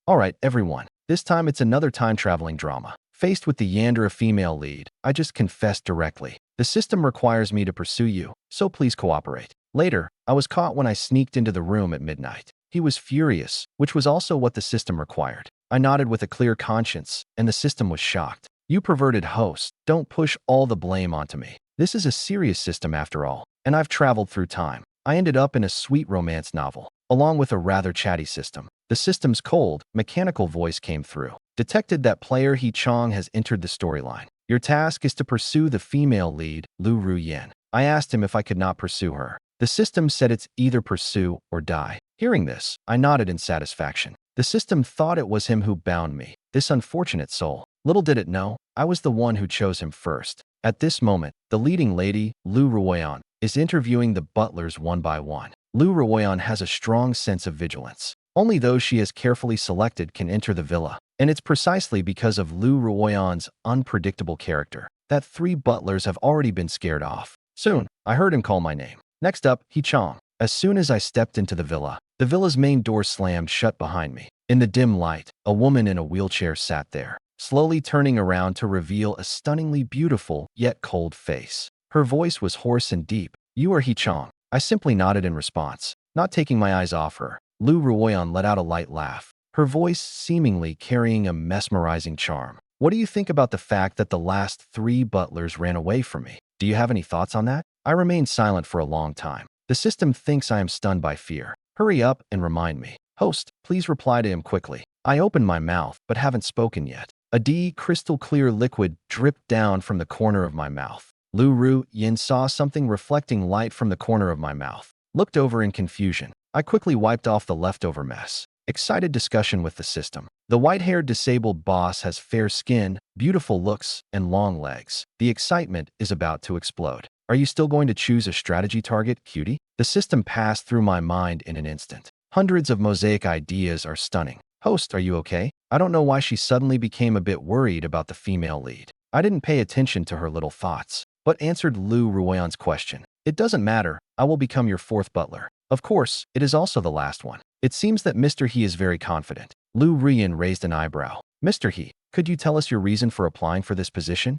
Alright, everyone. This time it's another time-traveling drama. Faced with the Yandere female lead, I just confessed directly. The system requires me to pursue you, so please cooperate. Later, I was caught when I sneaked into the room at midnight. He was furious, which was also what the system required. I nodded with a clear conscience, and the system was shocked. You perverted host, don't push all the blame onto me. This is a serious system after all, and I've traveled through time. I ended up in a sweet romance novel, along with a rather chatty system. The system's cold, mechanical voice came through. Detected that player He Chong has entered the storyline. Your task is to pursue the female lead, Lu Ruyan. I asked him if I could not pursue her. The system said it's either pursue or die. Hearing this, I nodded in satisfaction. The system thought it was him who bound me. This unfortunate soul. Little did it know, I was the one who chose him first. At this moment, the leading lady, Lu Ruyan, is interviewing the butlers one by one. Lu Ruyan has a strong sense of vigilance. Only those she has carefully selected can enter the villa. And it's precisely because of Lu Ruyan's unpredictable character that 3 butlers have already been scared off. Soon, I heard him call my name. Next up, He Chong. As soon as I stepped into the villa's main door slammed shut behind me. In the dim light, a woman in a wheelchair sat there, slowly turning around to reveal a stunningly beautiful yet cold face. Her voice was hoarse and deep. You are He Chong. I simply nodded in response, not taking my eyes off her. Lu Ruoyan let out a light laugh, her voice seemingly carrying a mesmerizing charm. What do you think about the fact that the last 3 butlers ran away from me? Do you have any thoughts on that? I remained silent for a long time. The system thinks I am stunned by fear. Hurry up and remind me. Host, please reply to him quickly. I opened my mouth, but haven't spoken yet. A crystal clear liquid dripped down from the corner of my mouth. Lu Ruyan saw something reflecting light from the corner of my mouth. Looked over in confusion. I quickly wiped off the leftover mess. Excited discussion with the system. The white-haired disabled boss has fair skin, beautiful looks, and long legs. The excitement is about to explode. Are you still going to choose a strategy target, cutie? The system passed through my mind in an instant. Hundreds of mosaic ideas are stunning. Host, are you okay? I don't know why she suddenly became a bit worried about the female lead. I didn't pay attention to her little thoughts, but answered Lu Ruoyan's question. It doesn't matter. I will become your 4th butler. Of course, it is also the last one. It seems that Mr. He is very confident. Lu Ruyan raised an eyebrow. Mr. He, could you tell us your reason for applying for this position?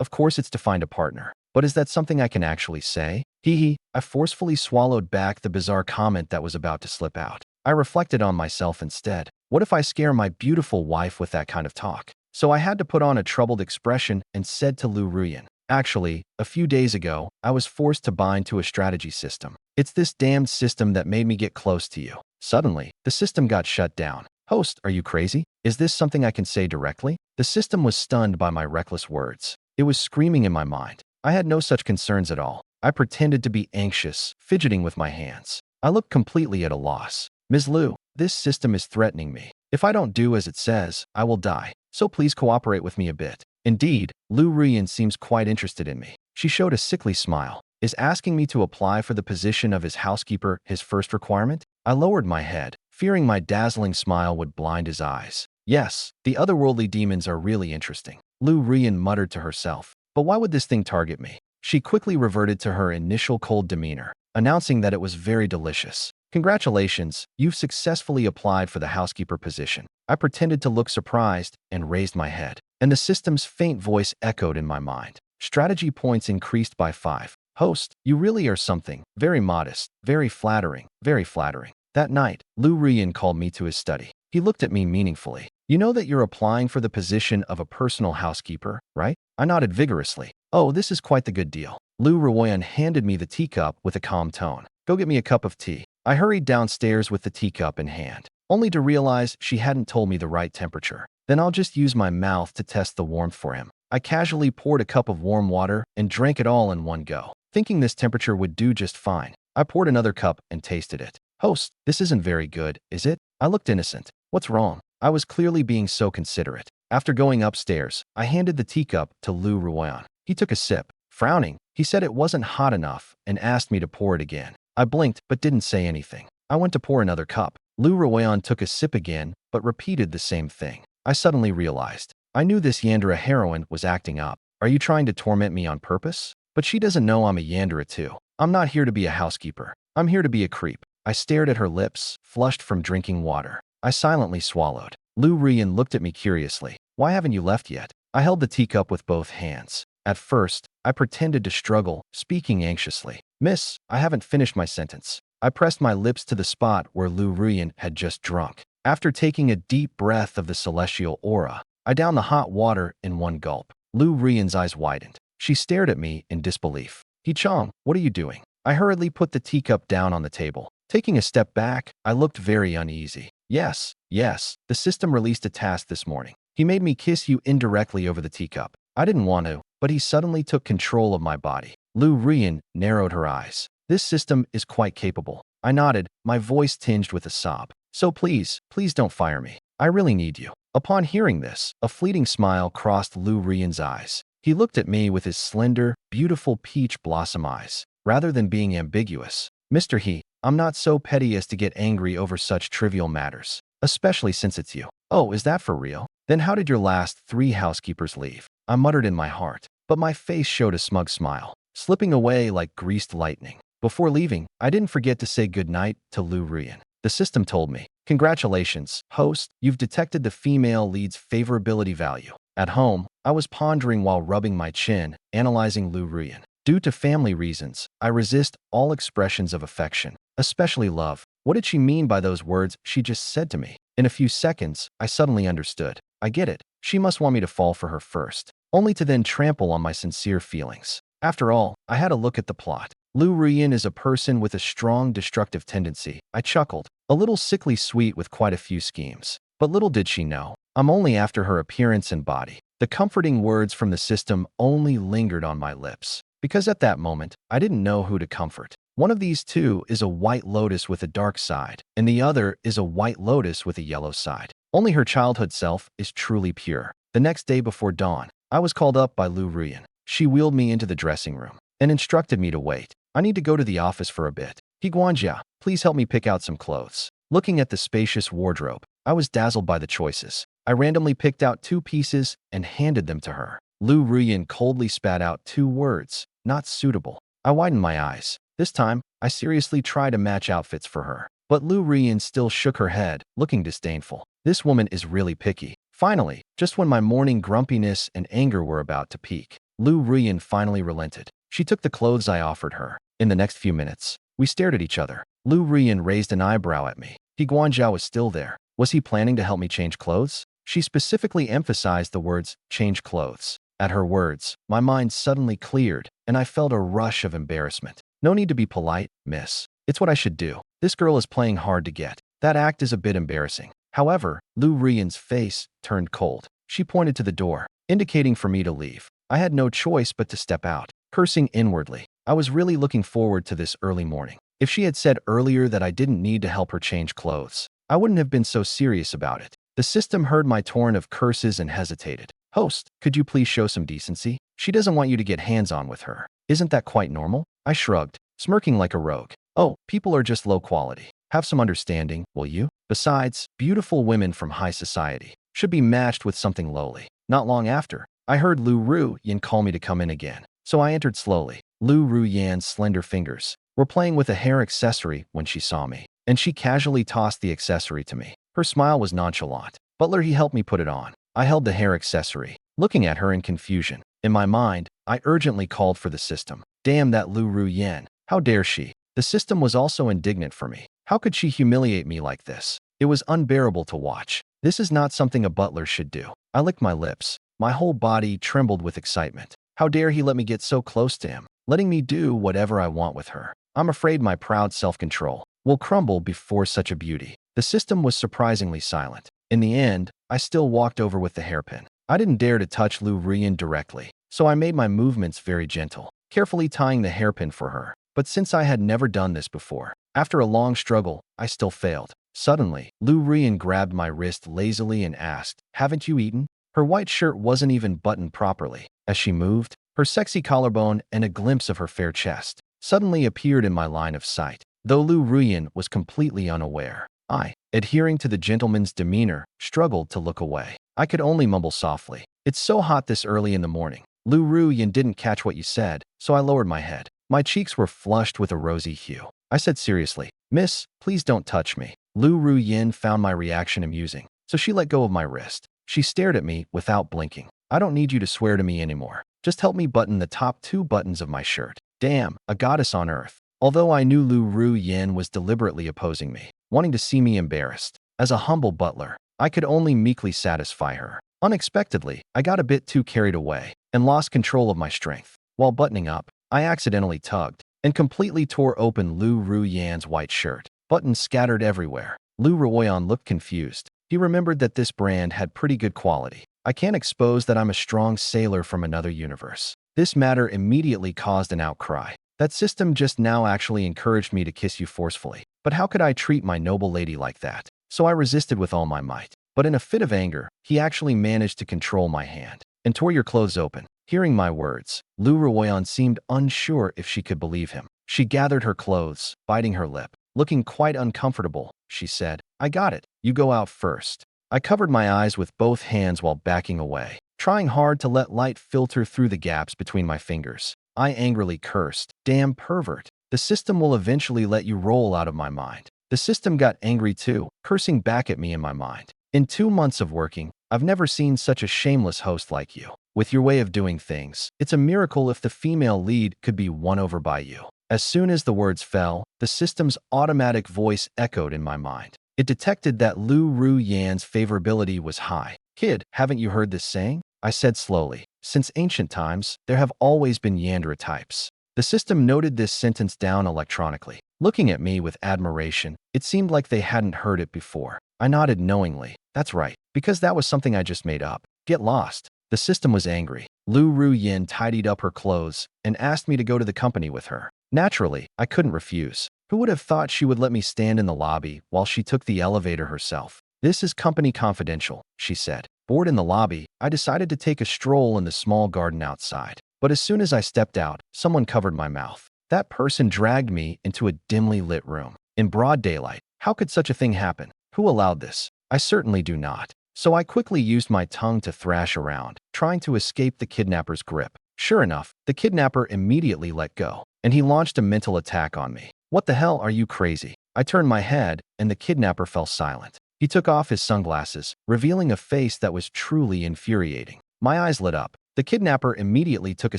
Of course it's to find a partner. But is that something I can actually say? I forcefully swallowed back the bizarre comment that was about to slip out. I reflected on myself instead. What if I scare my beautiful wife with that kind of talk? So I had to put on a troubled expression and said to Lu Ruyan, actually, a few days ago, I was forced to bind to a strategy system. It's this damned system that made me get close to you. Suddenly, the system got shut down. Host, are you crazy? Is this something I can say directly? The system was stunned by my reckless words. It was screaming in my mind. I had no such concerns at all. I pretended to be anxious, fidgeting with my hands. I looked completely at a loss. Ms. Lu, this system is threatening me. If I don't do as it says, I will die. So please cooperate with me a bit. Indeed, Lu Ruyan seems quite interested in me. She showed a sickly smile. Is asking me to apply for the position of his housekeeper his first requirement? I lowered my head, fearing my dazzling smile would blind his eyes. Yes, the otherworldly demons are really interesting. Lu Ruyan muttered to herself. But why would this thing target me? She quickly reverted to her initial cold demeanor, announcing that it was very delicious. Congratulations, you've successfully applied for the housekeeper position. I pretended to look surprised and raised my head, and the system's faint voice echoed in my mind. Strategy points increased by 5. Host, you really are something. Very modest, very flattering, very flattering. That night, Lu Ruyan called me to his study. He looked at me meaningfully. You know that you're applying for the position of a personal housekeeper, right? I nodded vigorously. Oh, this is quite the good deal. Lu Ruyan handed me the teacup with a calm tone. Go get me a cup of tea. I hurried downstairs with the teacup in hand, only to realize she hadn't told me the right temperature. Then I'll just use my mouth to test the warmth for him. I casually poured a cup of warm water and drank it all in one go, thinking this temperature would do just fine. I poured another cup and tasted it. Host, this isn't very good, is it? I looked innocent. What's wrong? I was clearly being so considerate. After going upstairs, I handed the teacup to Lu Ruyan. He took a sip. Frowning, he said it wasn't hot enough and asked me to pour it again. I blinked but didn't say anything. I went to pour another cup. Lu Ruyan took a sip again but repeated the same thing. I suddenly realized. I knew this Yandere heroine was acting up. Are you trying to torment me on purpose? But she doesn't know I'm a Yandere too. I'm not here to be a housekeeper. I'm here to be a creep. I stared at her lips, flushed from drinking water. I silently swallowed. Lu Rian looked at me curiously. Why haven't you left yet? I held the teacup with both hands. At first, I pretended to struggle, speaking anxiously. Miss, I haven't finished my sentence. I pressed my lips to the spot where Lu Rian had just drunk. After taking a deep breath of the celestial aura, I downed the hot water in one gulp. Lu Rian's eyes widened. She stared at me in disbelief. Chong, what are you doing? I hurriedly put the teacup down on the table. Taking a step back, I looked very uneasy. Yes, the system released a task this morning. He made me kiss you indirectly over the teacup. I didn't want to, but he suddenly took control of my body. Lu Rian narrowed her eyes. This system is quite capable. I nodded, my voice tinged with a sob. So please don't fire me. I really need you. Upon hearing this, a fleeting smile crossed Lu Rian's eyes. He looked at me with his slender, beautiful peach blossom eyes. Rather than being ambiguous, Mr. He, I'm not so petty as to get angry over such trivial matters, especially since it's you. Oh, is that for real? Then how did your last 3 housekeepers leave? I muttered in my heart, but my face showed a smug smile, slipping away like greased lightning. Before leaving, I didn't forget to say goodnight to Lu Rian. The system told me, congratulations, host, you've detected the female lead's favorability value. At home, I was pondering while rubbing my chin, analyzing Lu Rian. Due to family reasons, I resist all expressions of affection, especially love. What did she mean by those words she just said to me? In a few seconds, I suddenly understood. I get it. She must want me to fall for her first, only to then trample on my sincere feelings. After all, I had a look at the plot. Lu Rian is a person with a strong destructive tendency. I chuckled, a little sickly sweet with quite a few schemes. But little did she know, I'm only after her appearance and body. The comforting words from the system only lingered on my lips, because at that moment, I didn't know who to comfort. One of these two is a white lotus with a dark side, and the other is a white lotus with a yellow side. Only her childhood self is truly pure. The next day before dawn, I was called up by Lu Rian. She wheeled me into the dressing room and instructed me to wait. I need to go to the office for a bit. Guanjia, please help me pick out some clothes. Looking at the spacious wardrobe, I was dazzled by the choices. I randomly picked out 2 pieces and handed them to her. Lu Rian coldly spat out 2 words, not suitable. I widened my eyes. This time, I seriously tried to match outfits for her. But Lu Rian still shook her head, looking disdainful. This woman is really picky. Finally, just when my morning grumpiness and anger were about to peak, Lu Rian finally relented. She took the clothes I offered her. In the next few minutes, we stared at each other. Lu Rian raised an eyebrow at me. Guanjiao was still there. Was he planning to help me change clothes? She specifically emphasized the words, change clothes. At her words, my mind suddenly cleared, and I felt a rush of embarrassment. No need to be polite, miss. It's what I should do. This girl is playing hard to get. That act is a bit embarrassing. However, Lu Rian's face turned cold. She pointed to the door, indicating for me to leave. I had no choice but to step out, cursing inwardly. I was really looking forward to this early morning. If she had said earlier that I didn't need to help her change clothes, I wouldn't have been so serious about it. The system heard my torrent of curses and hesitated. Host, could you please show some decency? She doesn't want you to get hands-on with her. Isn't that quite normal? I shrugged, smirking like a rogue. Oh, people are just low quality. Have some understanding, will you? Besides, beautiful women from high society should be matched with something lowly. Not long after, I heard Lu Rian call me to come in again, so I entered slowly. Lu Rian's slender fingers were playing with a hair accessory when she saw me, and she casually tossed the accessory to me. Her smile was nonchalant. Butler, he helped me put it on. I held the hair accessory, looking at her in confusion. In my mind, I urgently called for the system. Damn that Lu Rian. How dare she? The system was also indignant for me. How could she humiliate me like this? It was unbearable to watch. This is not something a butler should do. I licked my lips. My whole body trembled with excitement. How dare he let me get so close to him, letting me do whatever I want with her. I'm afraid my proud self-control will crumble before such a beauty. The system was surprisingly silent. In the end, I still walked over with the hairpin. I didn't dare to touch Lu Rian directly, so I made my movements very gentle, carefully tying the hairpin for her. But since I had never done this before, after a long struggle, I still failed. Suddenly, Lu Rian grabbed my wrist lazily and asked, haven't you eaten? Her white shirt wasn't even buttoned properly. As she moved, her sexy collarbone and a glimpse of her fair chest suddenly appeared in my line of sight. Though Lu Rian was completely unaware, I, adhering to the gentleman's demeanor, struggled to look away. I could only mumble softly, it's so hot this early in the morning. Lu Rian didn't catch what you said, so I lowered my head. My cheeks were flushed with a rosy hue. I said seriously, miss, please don't touch me. Lu Ruyin found my reaction amusing, so she let go of my wrist. She stared at me without blinking. I don't need you to swear to me anymore. Just help me button the top 2 buttons of my shirt. Damn, a goddess on earth. Although I knew Lu Ruyin was deliberately opposing me, wanting to see me embarrassed. As a humble butler, I could only meekly satisfy her. Unexpectedly, I got a bit too carried away and lost control of my strength. While buttoning up, I accidentally tugged and completely tore open Lu Ruyin's white shirt. Buttons scattered everywhere. Lu Ruoyan looked confused. He remembered that this brand had pretty good quality. I can't expose that I'm a strong sailor from another universe. This matter immediately caused an outcry. That system just now actually encouraged me to kiss you forcefully. But how could I treat my noble lady like that? So I resisted with all my might. But in a fit of anger, he actually managed to control my hand and tore your clothes open. Hearing my words, Lu Ruoyan seemed unsure if she could believe him. She gathered her clothes, biting her lip. Looking quite uncomfortable, she said, I got it. You go out first. I covered my eyes with both hands while backing away, trying hard to let light filter through the gaps between my fingers. I angrily cursed, damn pervert. The system will eventually let you roll out of my mind. The system got angry too, cursing back at me in my mind. In 2 months of working, I've never seen such a shameless host like you. With your way of doing things, it's a miracle if the female lead could be won over by you. As soon as the words fell, the system's automatic voice echoed in my mind. It detected that Lu Ruyin's favorability was high. Kid, haven't you heard this saying? I said slowly. Since ancient times, there have always been Yandra types. The system noted this sentence down electronically. Looking at me with admiration, it seemed like they hadn't heard it before. I nodded knowingly. That's right, because that was something I just made up. Get lost. The system was angry. Lu Ruyin tidied up her clothes and asked me to go to the company with her. Naturally, I couldn't refuse. Who would have thought she would let me stand in the lobby while she took the elevator herself? This is company confidential, she said. Bored in the lobby, I decided to take a stroll in the small garden outside. But as soon as I stepped out, someone covered my mouth. That person dragged me into a dimly lit room. In broad daylight, how could such a thing happen? Who allowed this? I certainly do not. So I quickly used my tongue to thrash around, trying to escape the kidnapper's grip. Sure enough, the kidnapper immediately let go, and he launched a mental attack on me. What the hell, are you crazy? I turned my head, and the kidnapper fell silent. He took off his sunglasses, revealing a face that was truly infuriating. My eyes lit up. The kidnapper immediately took a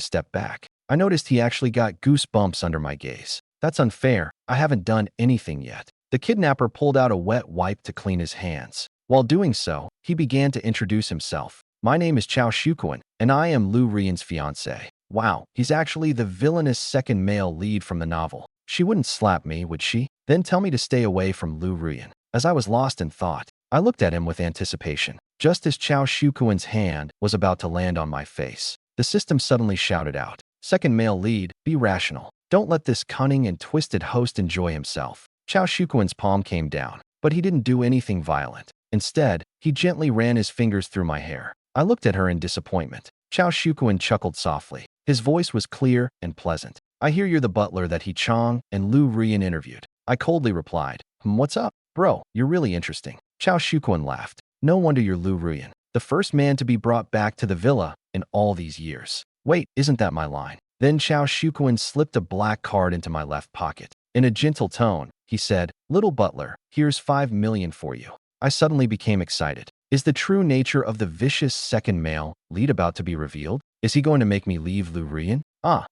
step back. I noticed he actually got goosebumps under my gaze. That's unfair. I haven't done anything yet. The kidnapper pulled out a wet wipe to clean his hands. While doing so, he began to introduce himself. My name is Chao Shuquan, and I am Lu Ruyin's fiancé. Wow, he's actually the villainous second male lead from the novel. She wouldn't slap me, would she? Then tell me to stay away from Lu Ruyin. As I was lost in thought, I looked at him with anticipation. Just as Chao Shuquan's hand was about to land on my face, the system suddenly shouted out, Second male lead, be rational. Don't let this cunning and twisted host enjoy himself. Chao Shuquan's palm came down, but he didn't do anything violent. Instead, he gently ran his fingers through my hair. I looked at her in disappointment. Chao Shuquan chuckled softly. His voice was clear and pleasant. I hear you're the butler that He Chong and Lu Ruyin interviewed. I coldly replied, what's up? Bro, you're really interesting. Chao Shuquan laughed. No wonder you're Lu Ruyin, the first man to be brought back to the villa in all these years. Wait, isn't that my line? Then Chao Shuquan slipped a black card into my left pocket. In a gentle tone, he said, Little butler, here's 5 million for you. I suddenly became excited. Is the true nature of the vicious second male lead about to be revealed? Is he going to make me leave Lu Ruyin?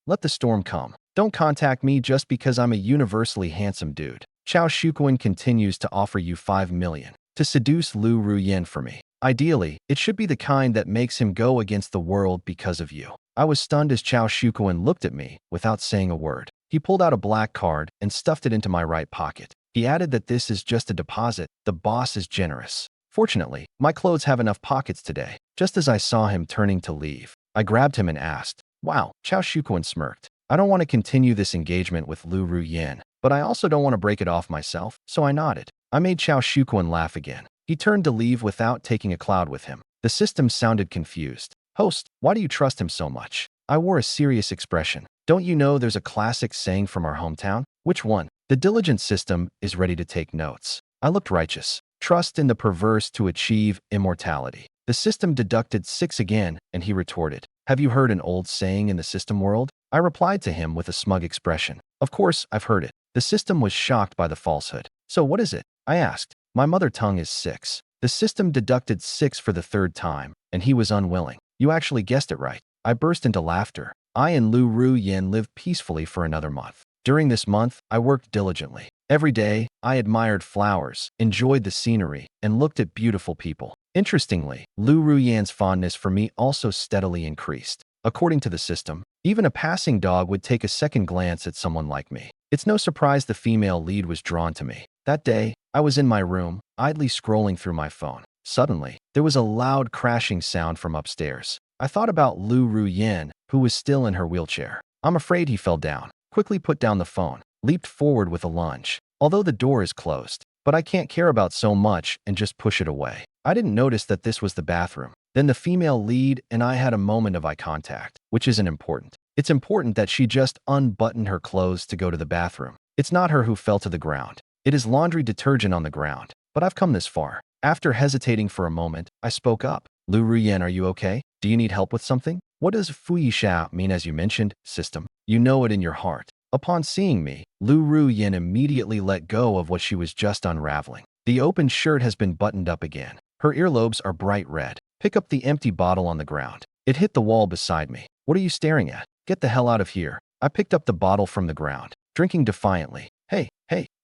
Let the storm come. Don't contact me just because I'm a universally handsome dude. Chao Shuquan continues to offer you 5 million to seduce Lu Ruyin for me. Ideally, it should be the kind that makes him go against the world because of you. I was stunned as Chao Shuquan looked at me without saying a word. He pulled out a black card and stuffed it into my right pocket. He added that this is just a deposit. The boss is generous. Fortunately, my clothes have enough pockets today. Just as I saw him turning to leave, I grabbed him and asked, Wow, Chao Shuquan smirked. I don't want to continue this engagement with Lu Ruyin, but I also don't want to break it off myself, so I nodded. I made Chao Shuquan laugh again. He turned to leave without taking a cloud with him. The system sounded confused. Host, why do you trust him so much? I wore a serious expression. Don't you know there's a classic saying from our hometown? Which one? The diligent system is ready to take notes. I looked righteous. Trust in the perverse to achieve immortality. The system deducted 6 again, and he retorted, Have you heard an old saying in the system world? I replied to him with a smug expression. Of course, I've heard it. The system was shocked by the falsehood. So what is it? I asked. My mother tongue is 6. The system deducted 6 for the third time, and he was unwilling. You actually guessed it right. I burst into laughter. I and Lu Ruyin lived peacefully for another month. During this month, I worked diligently. Every day, I admired flowers, enjoyed the scenery, and looked at beautiful people. Interestingly, Lu Ruyan's fondness for me also steadily increased. According to the system, even a passing dog would take a second glance at someone like me. It's no surprise the female lead was drawn to me. That day, I was in my room, idly scrolling through my phone. Suddenly, there was a loud crashing sound from upstairs. I thought about Lu Ruyin, who was still in her wheelchair. I'm afraid he fell down. Quickly put down the phone, leaped forward with a lunge. Although the door is closed, but I can't care about so much and just push it away. I didn't notice that this was the bathroom. Then the female lead and I had a moment of eye contact, which isn't important. It's important that she just unbuttoned her clothes to go to the bathroom. It's not her who fell to the ground. It is laundry detergent on the ground. But I've come this far. After hesitating for a moment, I spoke up. Lu Ruyan, are you okay? Do you need help with something? What does Fui Sha mean as you mentioned, system? You know it in your heart. Upon seeing me, Lu Ruyin immediately let go of what she was just unraveling. The open shirt has been buttoned up again. Her earlobes are bright red. Pick up the empty bottle on the ground. It hit the wall beside me. What are you staring at? Get the hell out of here. I picked up the bottle from the ground, drinking defiantly. Hey,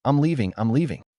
I'm leaving.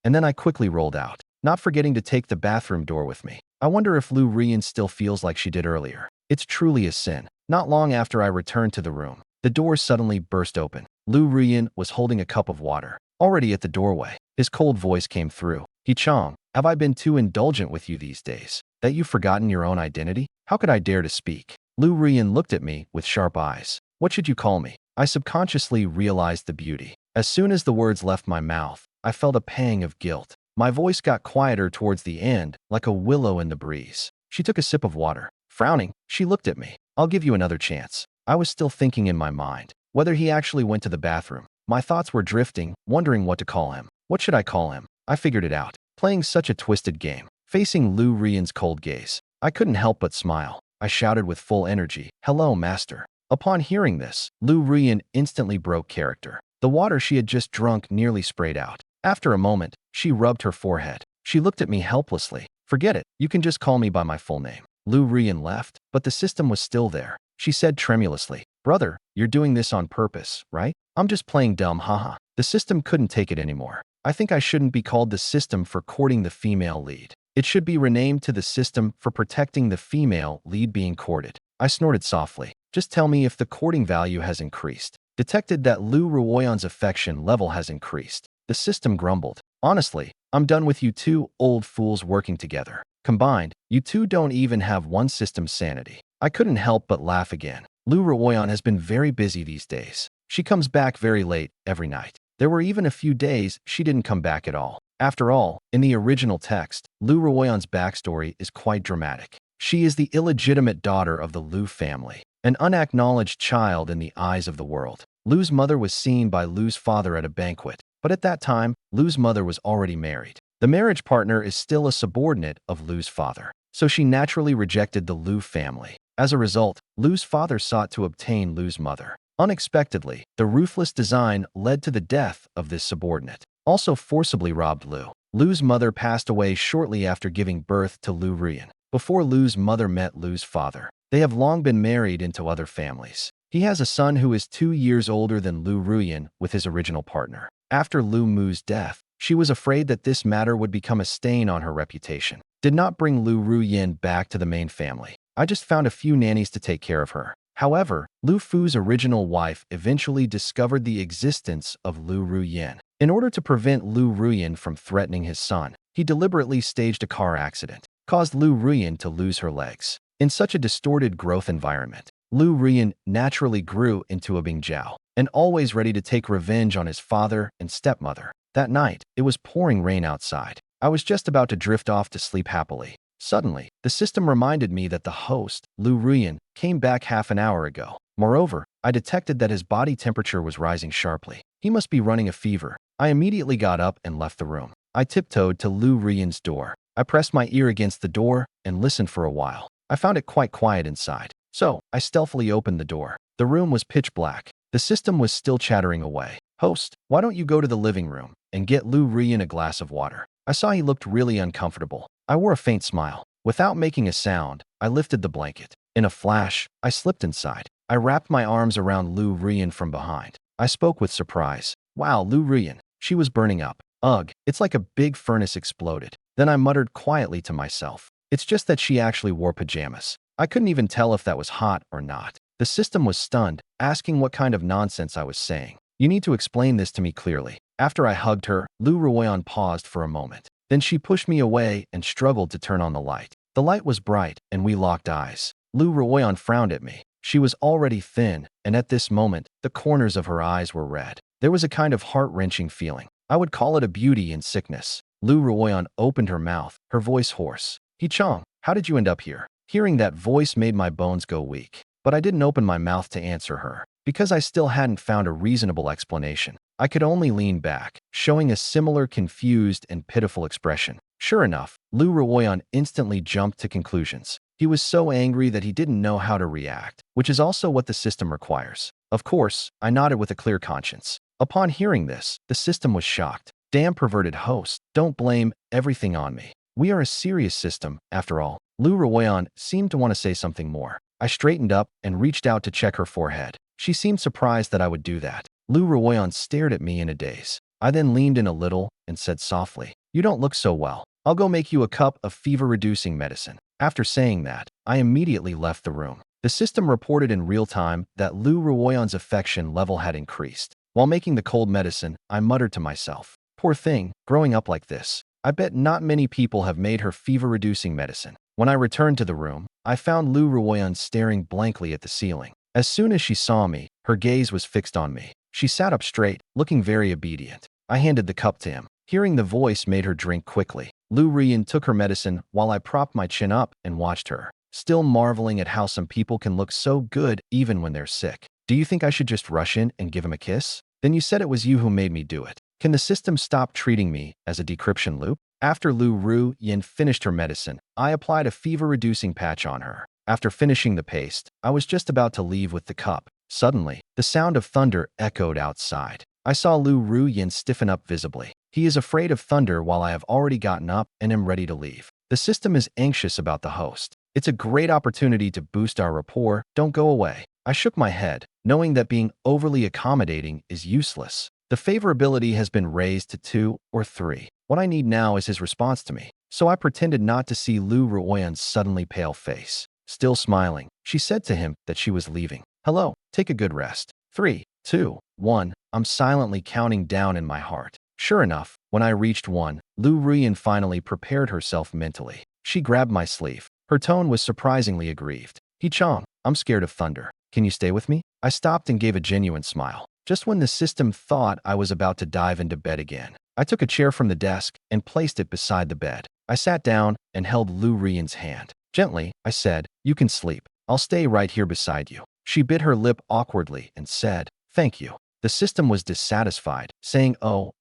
And then I quickly rolled out, not forgetting to take the bathroom door with me. I wonder if Lu Ruyin still feels like she did earlier. It's truly a sin. Not long after I returned to the room, the door suddenly burst open. Lu Ruyin was holding a cup of water. Already at the doorway, his cold voice came through. Chong, have I been too indulgent with you these days? That you've forgotten your own identity? How could I dare to speak? Lu Ruyin looked at me with sharp eyes. What should you call me? I subconsciously realized the beauty. As soon as the words left my mouth, I felt a pang of guilt. My voice got quieter towards the end, like a willow in the breeze. She took a sip of water. Frowning, she looked at me. I'll give you another chance. I was still thinking in my mind whether he actually went to the bathroom. My thoughts were drifting, wondering what to call him. What should I call him? I figured it out. Playing such a twisted game. Facing Lu Ruyan's cold gaze, I couldn't help but smile. I shouted with full energy, "Hello, master." Upon hearing this, Lu Ruyan instantly broke character. The water she had just drunk nearly sprayed out. After a moment, she rubbed her forehead. She looked at me helplessly. Forget it. You can just call me by my full name. Lu Ruyan left, but the system was still there. She said tremulously, "Brother, you're doing this on purpose, right?" "I'm just playing dumb, haha." The system couldn't take it anymore. I think I shouldn't be called the system for courting the female lead. It should be renamed to the system for protecting the female lead being courted. I snorted softly. Just tell me if the courting value has increased. Detected that Lu Ruoyan's affection level has increased. The system grumbled. Honestly, I'm done with you two old fools working together. Combined, you two don't even have one system's sanity. I couldn't help but laugh again. Lu Ruoyan has been very busy these days. She comes back very late every night. There were even a few days she didn't come back at all. After all, in the original text, Lu Ruoyan's backstory is quite dramatic. She is the illegitimate daughter of the Lu family, an unacknowledged child in the eyes of the world. Lu's mother was seen by Lu's father at a banquet, but at that time, Lu's mother was already married. The marriage partner is still a subordinate of Lu's father, so she naturally rejected the Lu family. As a result, Lu's father sought to obtain Lu's mother. Unexpectedly, the ruthless design led to the death of this subordinate. Also forcibly robbed Lu. Lu's mother passed away shortly after giving birth to Lu Ruyan. Before Lu's mother met Lu's father, they have long been married into other families. He has a son who is 2 years older than Lu Ruyan with his original partner. After Lu Mu's death, she was afraid that this matter would become a stain on her reputation. Did not bring Lu Ruyan back to the main family. I just found a few nannies to take care of her. However, Lu Fu's original wife eventually discovered the existence of Lu Ruyan. In order to prevent Lu Ruyan from threatening his son, he deliberately staged a car accident, caused Lu Ruyan to lose her legs. In such a distorted growth environment, Lu Ruyan naturally grew into a Bingjiao, and always ready to take revenge on his father and stepmother. That night, it was pouring rain outside. I was just about to drift off to sleep happily. Suddenly, the system reminded me that the host, Lu Ruyan, came back half an hour ago. Moreover, I detected that his body temperature was rising sharply. He must be running a fever. I immediately got up and left the room. I tiptoed to Lu Ruyan's door. I pressed my ear against the door and listened for a while. I found it quite quiet inside, so I stealthily opened the door. The room was pitch black. The system was still chattering away. "Host, why don't you go to the living room and get Lu Ruyan a glass of water?" I saw he looked really uncomfortable. I wore a faint smile. Without making a sound, I lifted the blanket. In a flash, I slipped inside. I wrapped my arms around Lu Ruyan from behind. I spoke with surprise. Wow, Lu Ruyan. She was burning up. Ugh, it's like a big furnace exploded. Then I muttered quietly to myself. It's just that she actually wore pajamas. I couldn't even tell if that was hot or not. The system was stunned, asking what kind of nonsense I was saying. You need to explain this to me clearly. After I hugged her, Lu Ruyan paused for a moment. Then she pushed me away and struggled to turn on the light. The light was bright, and we locked eyes. Lu Ruyan frowned at me. She was already thin, and at this moment, the corners of her eyes were red. There was a kind of heart-wrenching feeling. I would call it a beauty in sickness. Lu Ruyan opened her mouth, her voice hoarse. Chong, how did you end up here? Hearing that voice made my bones go weak. But I didn't open my mouth to answer her, because I still hadn't found a reasonable explanation. I could only lean back, showing a similar confused and pitiful expression. Sure enough, Lu Ruyan instantly jumped to conclusions. He was so angry that he didn't know how to react, which is also what the system requires. Of course, I nodded with a clear conscience. Upon hearing this, the system was shocked. Damn perverted host, don't blame everything on me. We are a serious system, after all. Lu Ruyan seemed to want to say something more. I straightened up and reached out to check her forehead. She seemed surprised that I would do that. Lu Ruyan stared at me in a daze. I then leaned in a little and said softly, "You don't look so well. I'll go make you a cup of fever-reducing medicine." After saying that, I immediately left the room. The system reported in real time that Lu Ruyan's affection level had increased. While making the cold medicine, I muttered to myself, "Poor thing, growing up like this. I bet not many people have made her fever-reducing medicine." When I returned to the room, I found Lu Ruyan staring blankly at the ceiling. As soon as she saw me, her gaze was fixed on me. She sat up straight, looking very obedient. I handed the cup to him. Hearing the voice made her drink quickly. Lu Ruyan took her medicine while I propped my chin up and watched her, still marveling at how some people can look so good even when they're sick. "Do you think I should just rush in and give him a kiss? Then you said it was you who made me do it. Can the system stop treating me as a decryption loop?" After Lu Ruyan finished her medicine, I applied a fever-reducing patch on her. After finishing the paste, I was just about to leave with the cup. Suddenly, the sound of thunder echoed outside. I saw Lu Ruyan stiffen up visibly. He is afraid of thunder while I have already gotten up and am ready to leave. The system is anxious about the host. It's a great opportunity to boost our rapport. Don't go away. I shook my head, knowing that being overly accommodating is useless. The favorability has been raised to 2 or 3. What I need now is his response to me. So I pretended not to see Lu Ruyan's suddenly pale face. Still smiling, she said to him that she was leaving. "Hello, take a good rest. 3, 2, 1. I'm silently counting down in my heart. Sure enough, when I reached 1, Lu Ruyan finally prepared herself mentally. She grabbed my sleeve. Her tone was surprisingly aggrieved. "Chong, I'm scared of thunder. Can you stay with me?" I stopped and gave a genuine smile. Just when the system thought I was about to dive into bed again, I took a chair from the desk and placed it beside the bed. I sat down and held Lu Ruyan's hand. Gently, I said, "You can sleep. I'll stay right here beside you." She bit her lip awkwardly and said, "Thank you." The system was dissatisfied, saying, "Oh.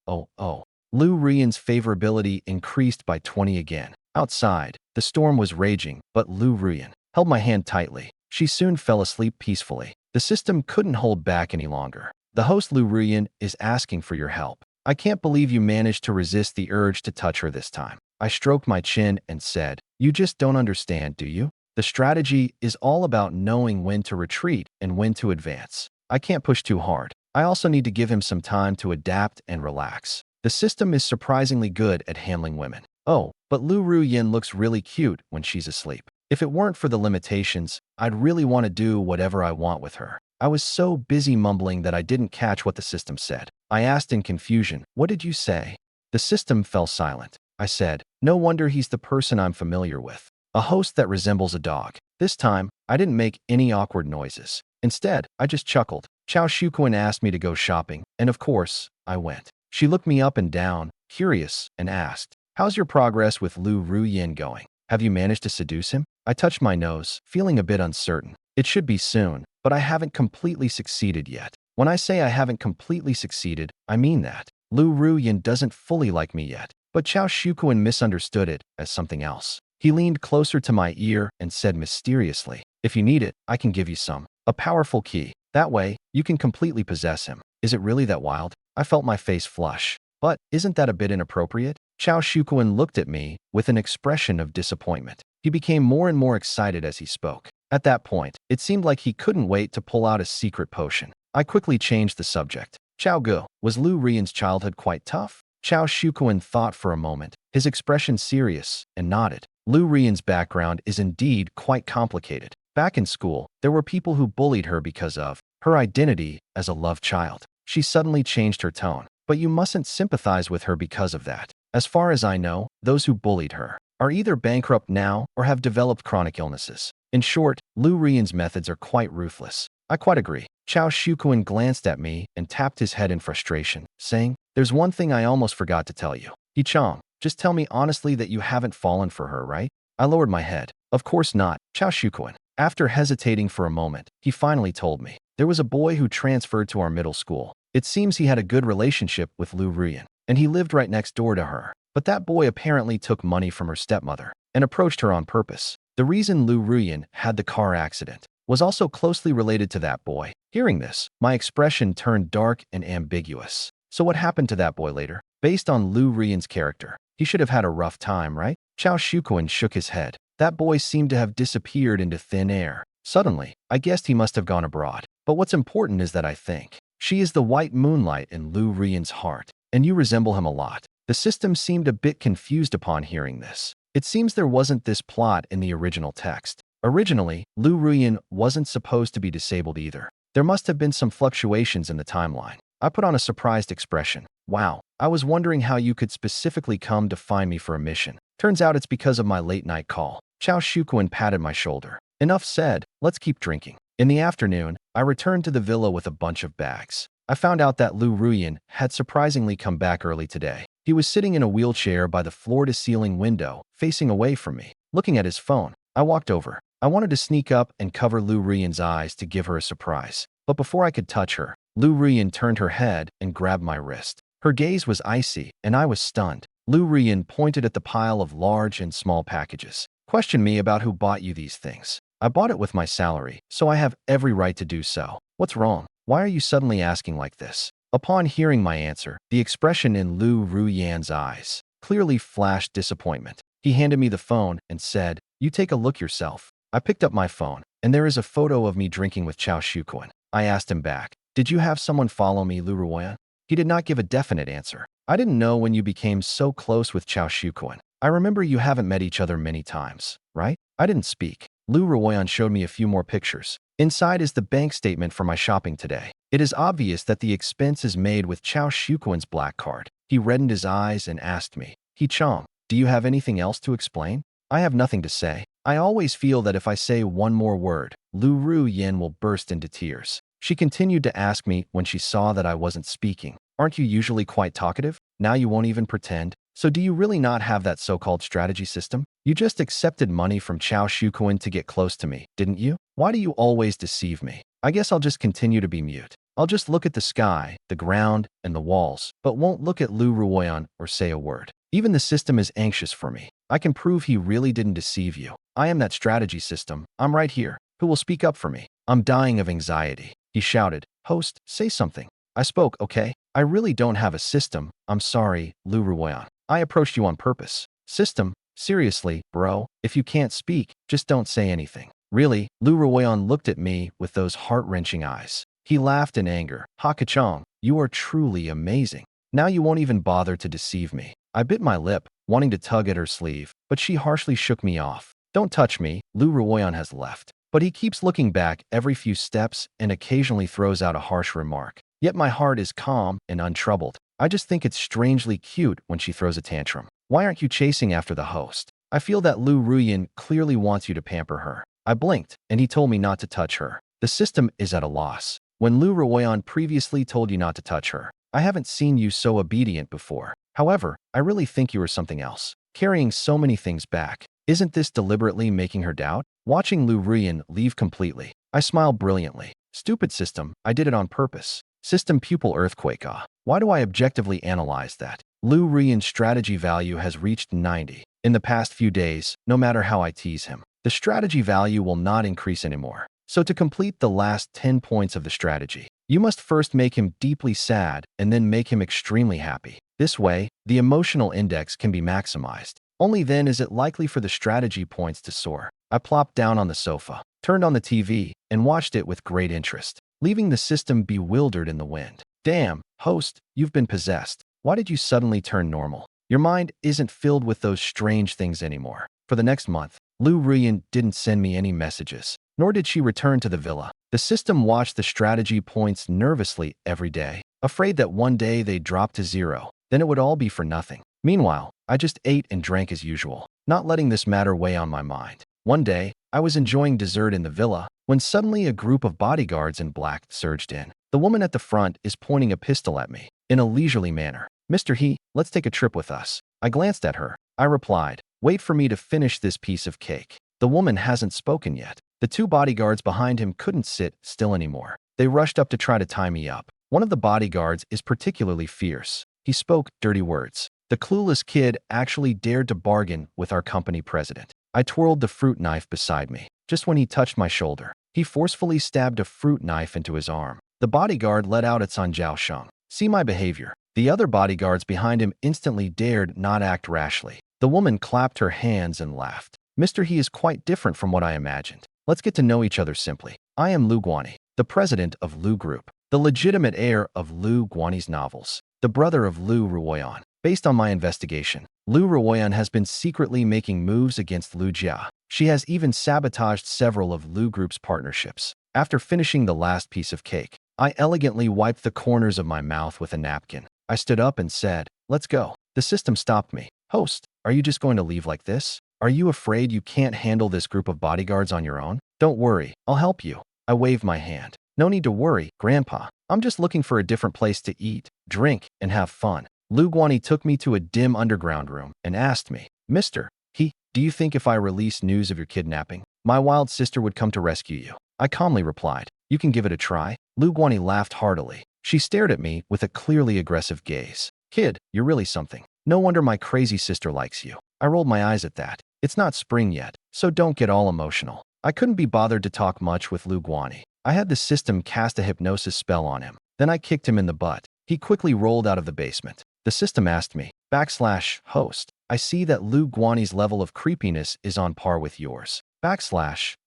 Lu Ruyan's favorability increased by 20 again. Outside, the storm was raging, but Lu Ruyan held my hand tightly. She soon fell asleep peacefully. The system couldn't hold back any longer. "The host Lu Ruyan is asking for your help. I can't believe you managed to resist the urge to touch her this time." I stroked my chin and said, "You just don't understand, do you? The strategy is all about knowing when to retreat and when to advance. I can't push too hard. I also need to give him some time to adapt and relax. The system is surprisingly good at handling women. Oh, but Lu Ruyan looks really cute when she's asleep. If it weren't for the limitations, I'd really want to do whatever I want with her." I was so busy mumbling that I didn't catch what the system said. I asked in confusion, "What did you say?" The system fell silent. I said, "No wonder he's the person I'm familiar with. A host that resembles a dog." This time, I didn't make any awkward noises. Instead, I just chuckled. Chao Shuquan asked me to go shopping, and of course, I went. She looked me up and down, curious, and asked, "How's your progress with Lu Ruyan going? Have you managed to seduce him?" I touched my nose, feeling a bit uncertain. It should be soon, but I haven't completely succeeded yet. When I say I haven't completely succeeded, I mean that. Lu Ruyan doesn't fully like me yet. But Chao Shuquan misunderstood it as something else. He leaned closer to my ear and said mysteriously, "If you need it, I can give you some. A powerful key. That way, you can completely possess him." Is it really that wild? I felt my face flush. But isn't that a bit inappropriate? Chao Shukuan looked at me with an expression of disappointment. He became more and more excited as he spoke. At that point, it seemed like he couldn't wait to pull out a secret potion. I quickly changed the subject. Chao Gu, was Lu Rian's childhood quite tough? Chao Shukuan thought for a moment, his expression serious, and nodded. Lu Rian's background is indeed quite complicated. Back in school, there were people who bullied her because of her identity as a love child. She suddenly changed her tone. But you mustn't sympathize with her because of that. As far as I know, those who bullied her are either bankrupt now or have developed chronic illnesses. In short, Lu Rian's methods are quite ruthless. I quite agree. Chao Shukuan glanced at me and tapped his head in frustration, saying, "There's one thing I almost forgot to tell you. He Chong, just tell me honestly that you haven't fallen for her, right?" I lowered my head. "Of course not, Chao Shukuan." After hesitating for a moment, he finally told me. "There was a boy who transferred to our middle school. It seems he had a good relationship with Lu Rian, and he lived right next door to her. But that boy apparently took money from her stepmother and approached her on purpose. The reason Lu Rian had the car accident was also closely related to that boy." Hearing this, my expression turned dark and ambiguous. "So what happened to that boy later? Based on Lu Rian's character, he should have had a rough time, right?" Chao Shukuan shook his head. "That boy seemed to have disappeared into thin air. Suddenly, I guessed he must have gone abroad. But what's important is that I think she is the white moonlight in Lu Rian's heart, and you resemble him a lot." The system seemed a bit confused upon hearing this. It seems there wasn't this plot in the original text. Originally, Lu Rian wasn't supposed to be disabled either. There must have been some fluctuations in the timeline. I put on a surprised expression. "Wow, I was wondering how you could specifically come to find me for a mission. Turns out it's because of my late-night call." Chao Shukuan patted my shoulder. "Enough said, let's keep drinking." In the afternoon, I returned to the villa with a bunch of bags. I found out that Lu Rian had surprisingly come back early today. He was sitting in a wheelchair by the floor-to-ceiling window, facing away from me, looking at his phone. I walked over. I wanted to sneak up and cover Lu Rian's eyes to give her a surprise. But before I could touch her, Lu Rian turned her head and grabbed my wrist. Her gaze was icy, and I was stunned. Lu Rian pointed at the pile of large and small packages. "Question me about who bought you these things. I bought it with my salary, so I have every right to do so. What's wrong? Why are you suddenly asking like this?" Upon hearing my answer, the expression in Lu Rian's eyes clearly flashed disappointment. He handed me the phone and said, "You take a look yourself." I picked up my phone, and there is a photo of me drinking with Chao Shukuan. I asked him back, "Did you have someone follow me, Lu Ruoyan?" He did not give a definite answer. "I didn't know when you became so close with Chao Shukuan. I remember you haven't met each other many times, right?" I didn't speak. Lu Ruoyan showed me a few more pictures. Inside is the bank statement for my shopping today. It is obvious that the expense is made with Chao Shukuan's black card. He reddened his eyes and asked me, "He Chong, do you have anything else to explain?" I have nothing to say. I always feel that if I say one more word, Lu Ruoyan will burst into tears. She continued to ask me when she saw that I wasn't speaking, "Aren't you usually quite talkative? Now you won't even pretend? So do you really not have that so-called strategy system? You just accepted money from Chao Shukuan to get close to me, didn't you? Why do you always deceive me? I guess I'll just continue to be mute. I'll just look at the sky, the ground, and the walls, but won't look at Lu Ruoyan or say a word. Even the system is anxious for me. I can prove he really didn't deceive you. I am that strategy system. I'm right here. Who will speak up for me? I'm dying of anxiety." He shouted, "Host, say something." I spoke, "Okay. I really don't have a system. I'm sorry, Lu Ruoyan. I approached you on purpose." "System? Seriously, bro, if you can't speak, just don't say anything." "Really?" Lu Ruoyan looked at me with those heart-wrenching eyes. He laughed in anger. "Ha Kachong, you are truly amazing. Now you won't even bother to deceive me." I bit my lip, wanting to tug at her sleeve, but she harshly shook me off. "Don't touch me." Lu Ruoyan has left, but he keeps looking back every few steps and occasionally throws out a harsh remark. Yet my heart is calm and untroubled. I just think it's strangely cute when she throws a tantrum. "Why aren't you chasing after the host? I feel that Lu Ruoyan clearly wants you to pamper her." I blinked, and he told me not to touch her. The system is at a loss. When Lu Ruoyan previously told you not to touch her, I haven't seen you so obedient before. However, I really think you are something else. Carrying so many things back. Isn't this deliberately making her doubt? Watching Lu Ruoyan leave completely, I smiled brilliantly. "Stupid system, I did it on purpose." System pupil earthquake. Why do I objectively analyze that? Lu Ruoyan's strategy value has reached 90. In the past few days, no matter how I tease him, the strategy value will not increase anymore. So to complete the last 10 points of the strategy, you must first make him deeply sad and then make him extremely happy. This This way, the emotional index can be maximized. Only then is it likely for the strategy points to soar. I plopped down on the sofa, turned on the TV, and watched it with great interest, leaving the system bewildered in the wind. Damn, host, you've been possessed. Why did you suddenly turn normal? Your mind isn't filled with those strange things anymore. For the next month, Lu Ruyan didn't send me any messages, nor did she return to the villa. The system watched the strategy points nervously every day, afraid that one day they'd drop to zero, then it would all be for nothing. Meanwhile, I just ate and drank as usual, not letting this matter weigh on my mind. One day, I was enjoying dessert in the villa when suddenly a group of bodyguards in black surged in. The woman at the front is pointing a pistol at me in a leisurely manner. "Mr. He, let's take a trip with us." I glanced at her. I replied, "Wait for me to finish this piece of cake." The woman hasn't spoken yet. The two bodyguards behind him couldn't sit still anymore. They rushed up to try to tie me up. One of the bodyguards is particularly fierce. He spoke dirty words. The clueless kid actually dared to bargain with our company president. I twirled the fruit knife beside me. Just when he touched my shoulder, he forcefully stabbed a fruit knife into his arm. The bodyguard let out its on Jiao Sheng. See my behavior. The other bodyguards behind him instantly dared not act rashly. The woman clapped her hands and laughed. "Mr. He is quite different from what I imagined. Let's get to know each other simply. I am Lu Guani, the president of Lu Group, the legitimate heir of Lu Guani's novels, the brother of Lu Ruoyan. Based on my investigation, Lu Ruoyan has been secretly making moves against Lu Jia. She has even sabotaged several of Lu Group's partnerships." After finishing the last piece of cake, I elegantly wiped the corners of my mouth with a napkin. I stood up and said, "Let's go." The system stopped me. "Host, are you just going to leave like this? Are you afraid you can't handle this group of bodyguards on your own? Don't worry, I'll help you." I waved my hand. "No need to worry, Grandpa. I'm just looking for a different place to eat, drink, and have fun." Lu Guani took me to a dim underground room and asked me, "Mr. He, do you think if I release news of your kidnapping, my wild sister would come to rescue you?" I calmly replied, "You can give it a try." Lu Guani laughed heartily. She stared at me with a clearly aggressive gaze. "Kid, you're really something. No wonder my crazy sister likes you." I rolled my eyes at that. "It's not spring yet, so don't get all emotional." I couldn't be bothered to talk much with Lu Guani. I had the system cast a hypnosis spell on him. Then I kicked him in the butt. He quickly rolled out of the basement. The system asked me, /host, I see that Lu Guani's level of creepiness is on par with yours.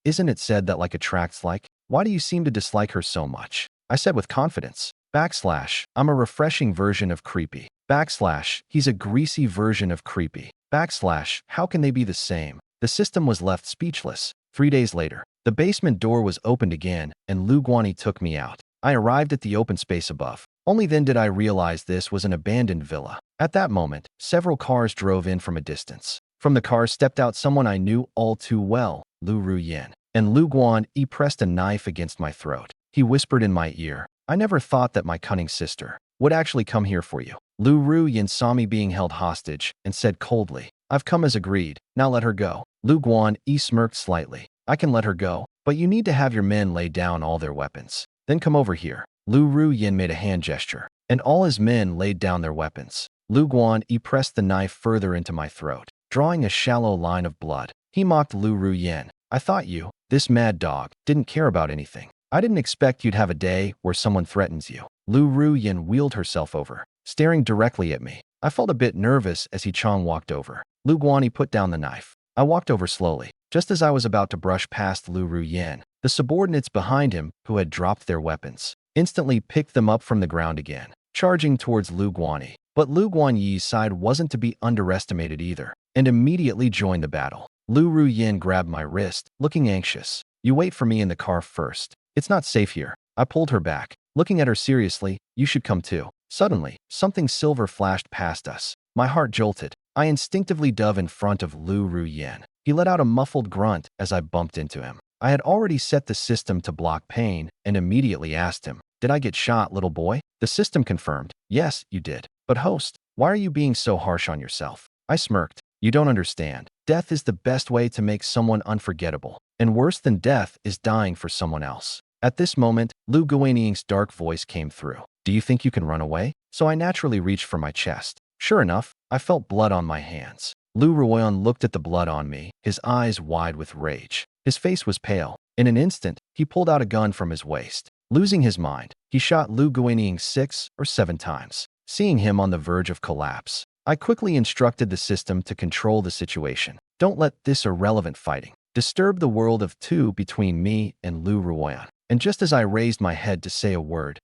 Isn't it said that like attracts like? Why do you seem to dislike her so much? I said with confidence, I'm a refreshing version of creepy. He's a greasy version of creepy. How can they be the same? The system was left speechless. 3 days later, the basement door was opened again, and Lu Guani took me out. I arrived at the open space above. Only then did I realize this was an abandoned villa. At that moment, several cars drove in from a distance. From the cars stepped out someone I knew all too well, Lu Ruyan. And Lu Guani pressed a knife against my throat. He whispered in my ear, "I never thought that my cunning sister would actually come here for you." Lu Ruyan saw me being held hostage and said coldly, "I've come as agreed. Now let her go." Lu Guani smirked slightly. "I can let her go, but you need to have your men lay down all their weapons. Then come over here." Lu Ruyan made a hand gesture, and all his men laid down their weapons. Lu Guani pressed the knife further into my throat, drawing a shallow line of blood. He mocked Lu Ruyan. "I thought you, this mad dog, didn't care about anything. I didn't expect you'd have a day where someone threatens you." Lu Ruyan wheeled herself over, staring directly at me. I felt a bit nervous as Chong walked over. Lu Guani put down the knife. I walked over slowly. Just as I was about to brush past Lu Ruyan, the subordinates behind him, who had dropped their weapons, instantly picked them up from the ground again, charging towards Lu Guani. But Lu Guani's side wasn't to be underestimated either, and immediately joined the battle. Lu Ruyan grabbed my wrist, looking anxious. "You wait for me in the car first. It's not safe here." I pulled her back. Looking at her seriously, "You should come too." Suddenly, something silver flashed past us. My heart jolted. I instinctively dove in front of Lu Ruyan. He let out a muffled grunt as I bumped into him. I had already set the system to block pain and immediately asked him, "Did I get shot, little boy?" The system confirmed, "Yes, you did. But host, why are you being so harsh on yourself?" I smirked. "You don't understand. Death is the best way to make someone unforgettable. And worse than death is dying for someone else." At this moment, Lu Guaniying's dark voice came through. "Do you think you can run away?" So I naturally reached for my chest. Sure enough, I felt blood on my hands. Lu Ruoyan looked at the blood on me, his eyes wide with rage. His face was pale. In an instant, he pulled out a gun from his waist. Losing his mind, he shot Lu Guaniying 6 or 7 times. seeing him on the verge of collapse. I quickly instructed the system to control the situation. Don't let this irrelevant fighting disturb the world of two between me and Lu Ruoyan. And just as I raised my head to say a word,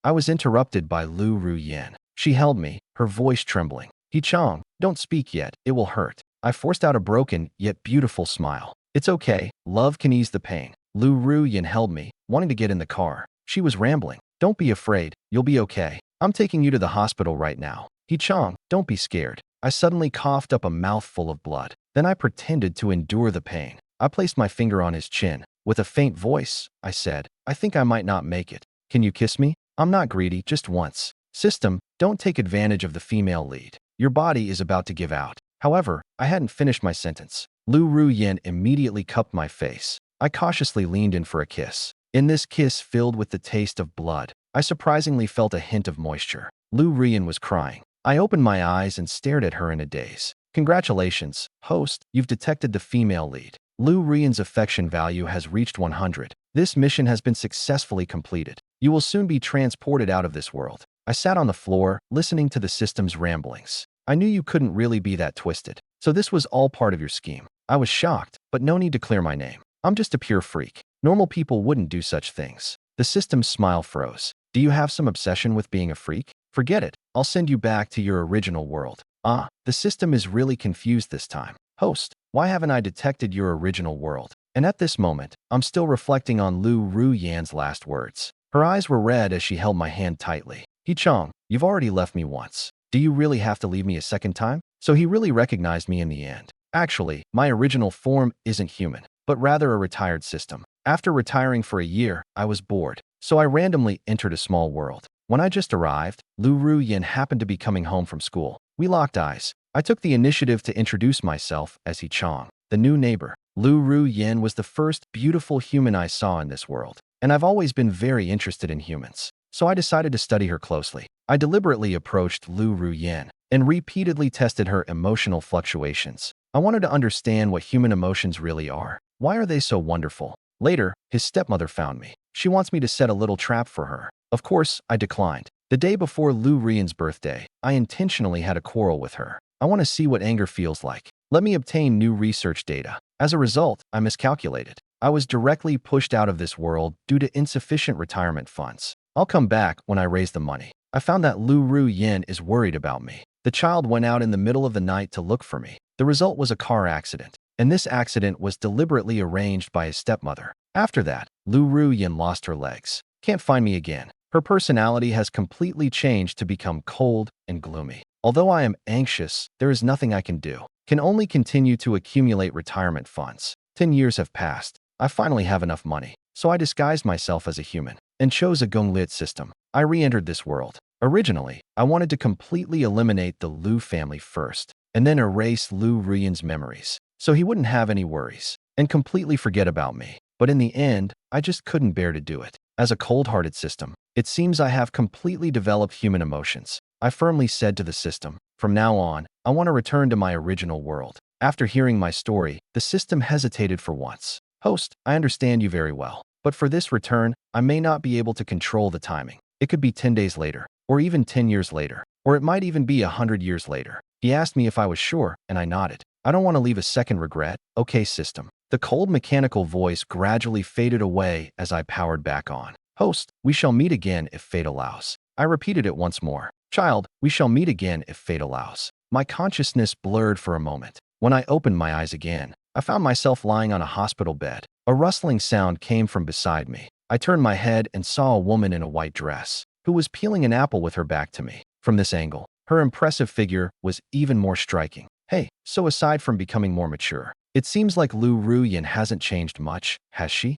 I was interrupted by Lu Ruyan. She held me, her voice trembling. Chong, don't speak yet, it will hurt. I forced out a broken yet beautiful smile. It's okay, love can ease the pain. Lu Ruyan held me, wanting to get in the car. She was rambling. Don't be afraid, you'll be okay. I'm taking you to the hospital right now. Chong, don't be scared. I suddenly coughed up a mouthful of blood. Then I pretended to endure the pain. I placed my finger on his chin. With a faint voice, I said, I think I might not make it. Can you kiss me? I'm not greedy, just once. System, don't take advantage of the female lead. Your body is about to give out. However, I hadn't finished my sentence. Lu Ruyan immediately cupped my face. I cautiously leaned in for a kiss. In this kiss filled with the taste of blood, I surprisingly felt a hint of moisture. Lu Ruyan was crying. I opened my eyes and stared at her in a daze. Congratulations, host, you've detected the female lead. Lu Ruyan's affection value has reached 100. This mission has been successfully completed. You will soon be transported out of this world. I sat on the floor, listening to the system's ramblings. I knew you couldn't really be that twisted. So this was all part of your scheme. I was shocked, but no need to clear my name. I'm just a pure freak. Normal people wouldn't do such things. The system's smile froze. Do you have some obsession with being a freak? Forget it. I'll send you back to your original world. The system is really confused this time. Host, why haven't I detected your original world? And at this moment, I'm still reflecting on Lu Ruyan's last words. Her eyes were red as she held my hand tightly. Chong, you've already left me once. Do you really have to leave me a second time? So he really recognized me in the end. Actually, my original form isn't human, but rather a retired system. After retiring for a year, I was bored, so I randomly entered a small world. When I just arrived, Lu Ruyan happened to be coming home from school. We locked eyes. I took the initiative to introduce myself as Chong, the new neighbor. Lu Ruyan was the first beautiful human I saw in this world, and I've always been very interested in humans. So I decided to study her closely. I deliberately approached Lu Ruyan and repeatedly tested her emotional fluctuations. I wanted to understand what human emotions really are. Why are they so wonderful? Later, his stepmother found me. She wants me to set a little trap for her. Of course, I declined. The day before Lu Ruyan's birthday, I intentionally had a quarrel with her. I want to see what anger feels like. Let me obtain new research data. As a result, I miscalculated. I was directly pushed out of this world due to insufficient retirement funds. I'll come back when I raise the money. I found that Lu Ruyan is worried about me. The child went out in the middle of the night to look for me. The result was a car accident, and this accident was deliberately arranged by his stepmother. After that, Lu Ruyan lost her legs. Can't find me again. Her personality has completely changed to become cold and gloomy. Although I am anxious, there is nothing I can do. Can only continue to accumulate retirement funds. 10 years have passed. I finally have enough money, so I disguised myself as a human and chose a Gonglit system. I re-entered this world. Originally, I wanted to completely eliminate the Lu family first, and then erase Lu Ruyan's memories, so he wouldn't have any worries, and completely forget about me. But in the end, I just couldn't bear to do it. As a cold-hearted system, it seems I have completely developed human emotions. I firmly said to the system, from now on, I want to return to my original world. After hearing my story, the system hesitated for once. Host, I understand you very well, but for this return, I may not be able to control the timing. It could be 10 days later, or even 10 years later, or it might even be 100 years later. He asked me if I was sure, and I nodded. I don't want to leave a second regret. Okay, system. The cold mechanical voice gradually faded away as I powered back on. Host, we shall meet again if fate allows. I repeated it once more. Child, we shall meet again if fate allows. My consciousness blurred for a moment. When I opened my eyes again, I found myself lying on a hospital bed. A rustling sound came from beside me. I turned my head and saw a woman in a white dress, who was peeling an apple with her back to me. From this angle, her impressive figure was even more striking. Hey, so aside from becoming more mature, it seems like Lu Ruyan hasn't changed much, has she?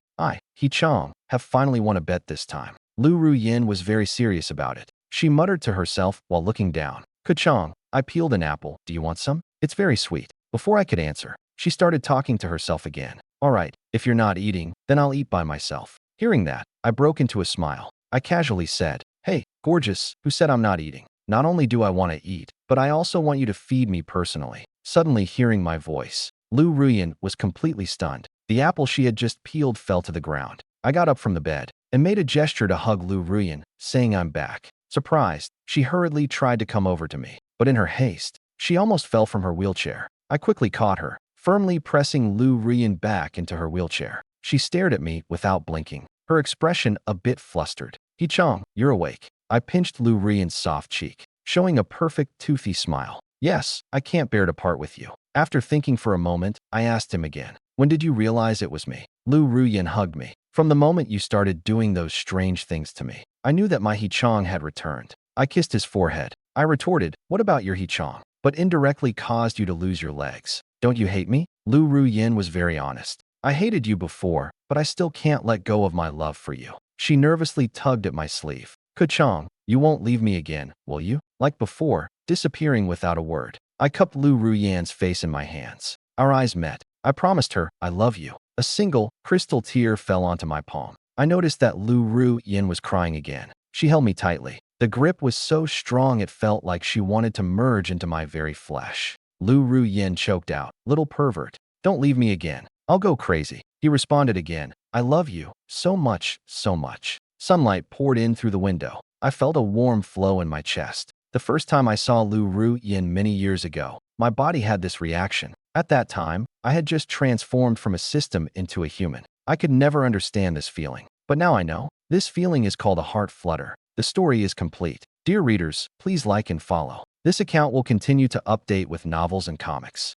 Chong, have finally won a bet this time. Lu Ruyan was very serious about it. She muttered to herself while looking down. Chong, I peeled an apple. Do you want some? It's very sweet. Before I could answer, she started talking to herself again. All right, if you're not eating, then I'll eat by myself. Hearing that, I broke into a smile. I casually said, hey, gorgeous, who said I'm not eating? Not only do I want to eat, but I also want you to feed me personally. Suddenly hearing my voice, Lu Ruyan was completely stunned. The apple she had just peeled fell to the ground. I got up from the bed and made a gesture to hug Lu Ruyan, saying I'm back. Surprised, she hurriedly tried to come over to me, but in her haste, she almost fell from her wheelchair. I quickly caught her, firmly pressing Lu Rian back into her wheelchair. She stared at me without blinking, her expression a bit flustered. Hee-chong, you're awake. I pinched Lu Rian's soft cheek, showing a perfect toothy smile. Yes, I can't bear to part with you. After thinking for a moment, I asked him again. When did you realize it was me? Lu Ruyan hugged me. From the moment you started doing those strange things to me, I knew that my Hee-chong had returned. I kissed his forehead. I retorted, what about your Hee-chong? But indirectly caused you to lose your legs. Don't you hate me? Lu Ruyan was very honest. I hated you before, but I still can't let go of my love for you. She nervously tugged at my sleeve. Ka-chong, you won't leave me again, will you? Like before, disappearing without a word. I cupped Lu Ruyan's face in my hands. Our eyes met. I promised her, I love you. A single, crystal tear fell onto my palm. I noticed that Lu Ruyan was crying again. She held me tightly. The grip was so strong it felt like she wanted to merge into my very flesh. Lu Ruyan choked out, little pervert. Don't leave me again. I'll go crazy. He responded again. I love you. So much, so much. Sunlight poured in through the window. I felt a warm flow in my chest. The first time I saw Lu Ruyan many years ago, my body had this reaction. At that time, I had just transformed from a system into a human. I could never understand this feeling. But now I know. This feeling is called a heart flutter. The story is complete. Dear readers, please like and follow. This account will continue to update with novels and comics.